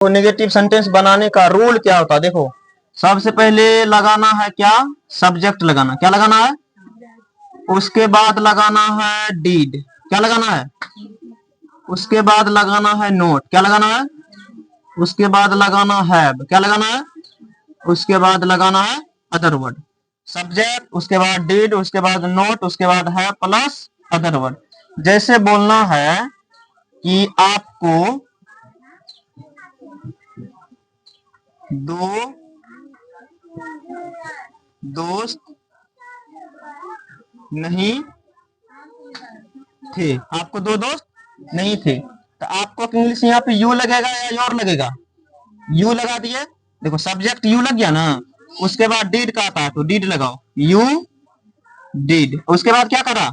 तो negative sentence बनाने का रूल क्या होता है? देखो, सबसे पहले लगाना है क्या? सब्जेक्ट लगाना। क्या लगाना है? उसके बाद लगाना है डीड। क्या लगाना है? उसके बाद लगाना है नोट। क्या लगाना है? उसके बाद लगाना हैव। क्या लगाना है? उसके बाद लगाना है अदर वर्ड। सब्जेक्ट, उसके बाद डीड, उसके बाद नोट, उसके बाद है प्लस अदर वर्ड। जैसे बोलना है कि आपको दो दोस्त नहीं थे। आपको दो दोस्त नहीं थे, तो आपको इंग्लिश यहाँ पे यू लगेगा या योर लगेगा? यू लगा दिए। देखो, सब्जेक्ट यू लग गया ना, उसके बाद डीड का आता है तो डीड लगाओ, यू डीड। उसके बाद क्या करा?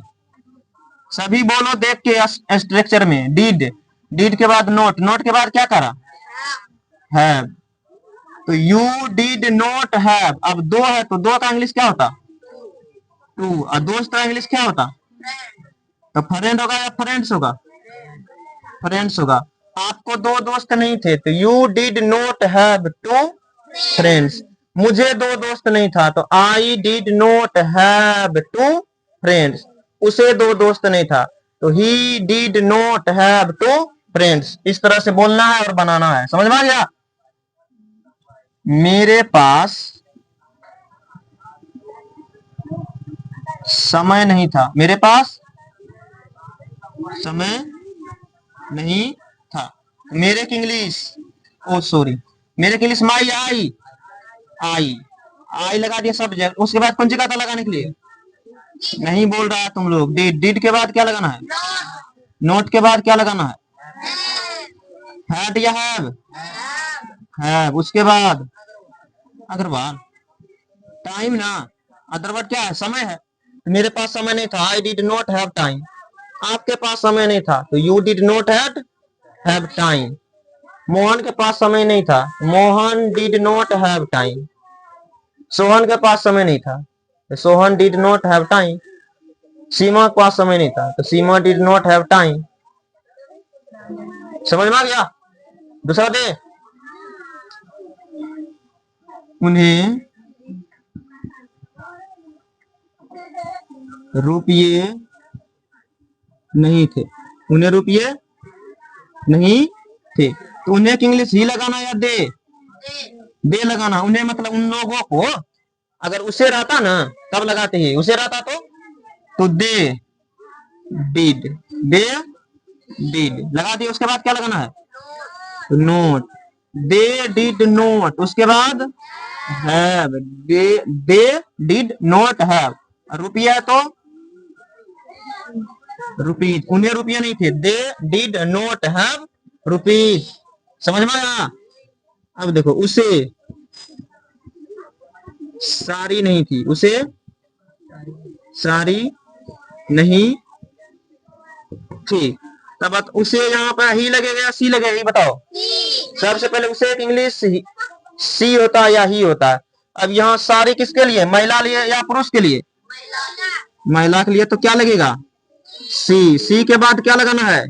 सभी बोलो देख के स्ट्रक्चर में, डीड, डीड के बाद नोट, नोट के बाद क्या करा? हैव। तो यू डिड नॉट हैव। अब दो है तो दो का इंग्लिश क्या होता? टू। और दोस्त का इंग्लिश क्या होता? तो फ्रेंड होगा या फ्रेंड्स होगा? फ्रेंड्स होगा। आपको दो दोस्त नहीं थे तो you did not have two friends. मुझे दो दोस्त नहीं था तो I did not have two friends. उसे दो दोस्त नहीं था तो he did not have two friends. इस तरह से बोलना है और बनाना है। समझ में आ गया? मेरे पास समय नहीं था। मेरे पास समय नहीं था। मेरे की इंग्लिश, ओ सॉरी, मेरे की इंग्लिश माई आई। आई, आई लगा दिया सब्जेक्ट। उसके बाद कौन सी था लगाने के लिए? नहीं बोल रहा है तुम लोग। डिड, डिड के बाद क्या लगाना है? नोट के बाद क्या लगाना है? हैड या हैव? हैव। उसके बाद अग्रवाल, टाइम ना। अदरवर्ड क्या है? समय है। तो मेरे पास समय नहीं था, I did not have time. आपके पास समय नहीं था तो you did not have time. Mohan के पास समय नहीं था, Mohan did not have time. Sohan के पास समय नहीं था तो Sohan did not have time. Seema के पास समय नहीं था तो Seema did not have time. समझ में आ गया? दूसरा दे। उन्हें रुपये नहीं थे। उन्हें रुपये नहीं थे तो उन्हें की इंग्लिश ही लगाना या दे? दे लगाना। उन्हें मतलब उन लोगों को। अगर उसे रहता ना तब लगाते ही, उसे रहता तो दे डिड, दे डिड लगा दिए। उसके बाद क्या लगाना है? Note, they did note. उसके बाद have, they did not have. रुपया है तो रुपीज। उन्हें रुपया नहीं थे, they did not have rupees. समझ में आया? अब देखो, उसे साड़ी नहीं थी। उसे साड़ी नहीं थी। तब उसे यहाँ पर ही लगेगा या सी लगेगा? बताओ। सबसे पहले उसे इंग्लिश सी होता है या ही होता है। अब यहाँ साड़ी किसके लिए? महिला लिए या पुरुष के लिए? महिला के लिए। तो क्या लगेगा? सी। सी के बाद क्या लगाना है?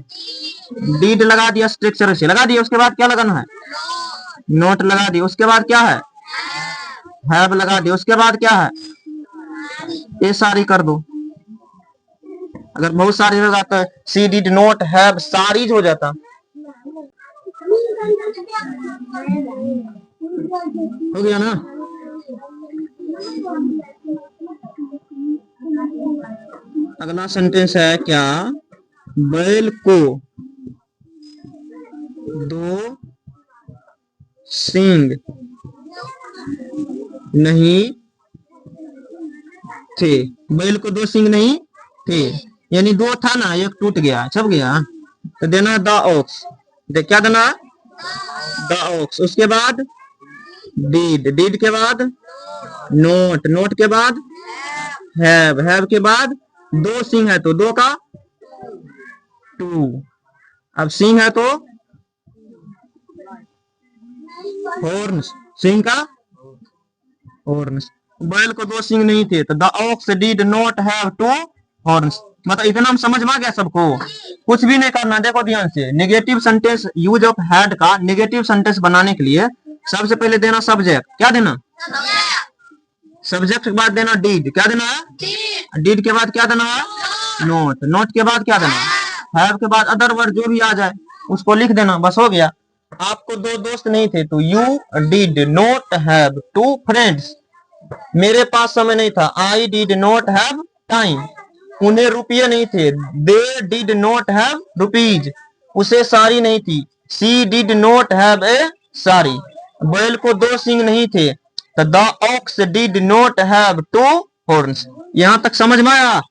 डीड लगा दिया, स्ट्रक्चर से लगा दिया। उसके बाद क्या लगाना है? नोट लगा दिया। उसके बाद क्या है? हैव लगा दिया। उसके बाद क्या है? ये सारी कर दो। अगर बहुत सारी होगा तो सी डिड नॉट हैव सारीज हो जाता। हो गया ना? अगला सेंटेंस है क्या? बैल को दो सींग नहीं थे। बैल को दो सींग नहीं थे, यानी दो था ना, एक टूट गया, छप गया। तो देना द ऑक्स। क्या देना? The ox. उसके बाद डीड, डीड के बाद नोट, नोट के बाद हैव के बाद दो सिंह है तो दो का टू। अब सिंह है तो हॉर्न्स, सिंह का हॉर्न्स। बैल को दो सिंह नहीं थे तो the ox did not have two horns. मतलब इतना हम समझ में आ गया सबको, कुछ भी नहीं करना। देखो ध्यान से, negative sentence use of had का नेगेटिव सेंटेंस बनाने के लिए सबसे पहले देना सब्जेक्ट, क्या देना, सब्जेक्ट के बाद देना डीड, क्या देना है, डीड के बाद क्या देना है, नोट, नोट के बाद क्या देना है, हैव के बाद अदर वर्ड जो भी आ जाए उसको लिख देना, बस हो गया। आपको दो दोस्त नहीं थे तो you did not have two friends, मेरे पास समय नहीं था, I did not have time, उन्हें रुपये नहीं थे, they did not have rupees, उसे साड़ी नहीं थी, she did not have a sari, बैल को दो सिंग नहीं थे, the ox did not have two horns. यहां तक समझ में आया।